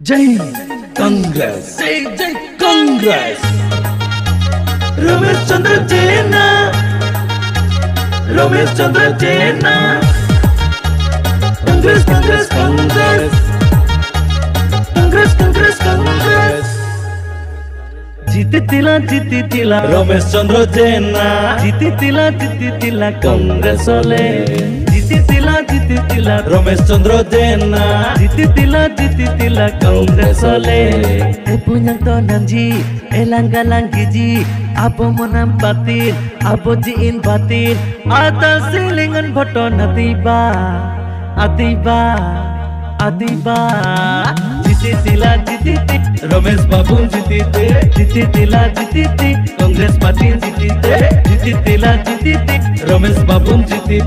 जय कांग्रेस जय कांग्रेस रमेश चंद्र जेना कांग्रेस कांग्रेस कांग्रेस कांग्रेस कांग्रेस कांग्रेस जीती तिला रमेश चंद्र जेना जीती तिला कांग्रेस ओले जीती तिला रमेश चंद्र जेना जीती तिला कांग्रेस ओले punyang tonanji elanggalanggiji abo monam batin abo jiin batin atas silingan boton atiba जीती रमेश बाबू जीती कांग्रेस पार्टी जीती रमेश बाबू जीती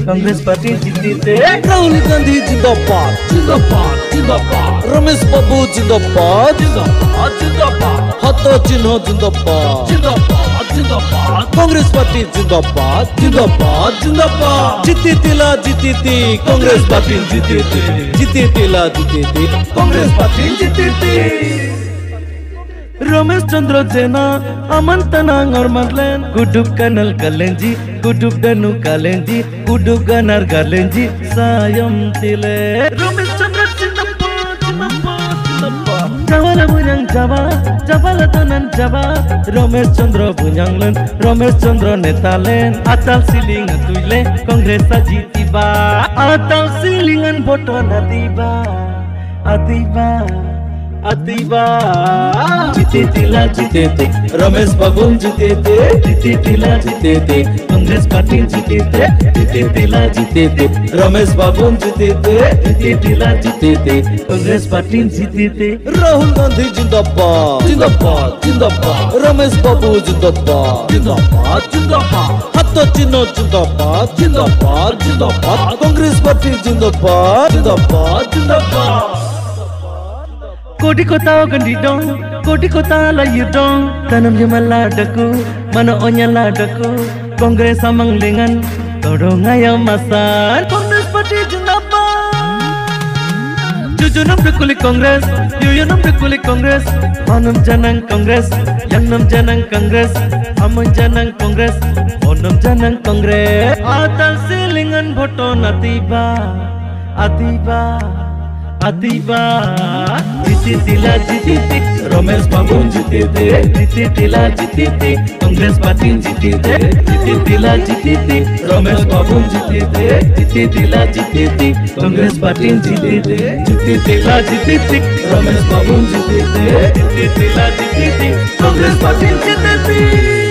कांग्रेस पार्टी जीती राहुल गांधी जिंदाबाद जिंदाबाद जिंदाबाद रमेश बाबू जिंदाबाद जिंदाबाद जिंदाबाद हतो चिन्ह जिंदाबाद जिंदाबाद जिंदाबाद कांग्रेस पार्टी जिंदाबाद जिंदाबाद जिंदाबाद जीती कांग्रेस पार्टी जीती कांग्रेस पार्टी जीती रमेश चंद्र जेना अमन तनांग और मरलेन कुडुब कनल कलेंजी कुडुब दनु कलेंजी कुडुब गनर कलेंजी सायम तिले Ramesh Chandra Jabala बुnyang jawala tonan jawa Ramesh Chandra बुnyanglen Ramesh Chandra नेताlen atal silingan tuile Congress जीतीबा atal silingan boton atiba जीती रमेश बाबू जीती कांग्रेस पार्टी जीती रमेश बाबू जीती कांग्रेस पार्टी जीती राहुल गांधी जिंदाबाद जिंदाबाद जिंदाबाद रमेश बाबू जिंदाबाद जिंदाबाद जिंदाबाद हतो चिन्ह जिंदाबाद जिंदाबाद जिंदाबाद कांग्रेस पार्टी जिंदाबाद जिंदाबाद जिंदाबाद कोटी kota gandidong कोटी kota layudong tanam jumala daku mana onyala daku kongres amang lengan todong ayam masan Congress party जिंदाबाद jujunam dekuli Congress yuyunam dekuli Congress manam janang Congress yangnam janang Congress amon janang Congress onam janang Congress atal silingan boton atiba जीती रमेश बाबू जीती Congress party जीती रमेश बाबू जीती Congress party जीती रमेश बाबू जीती Congress party जीती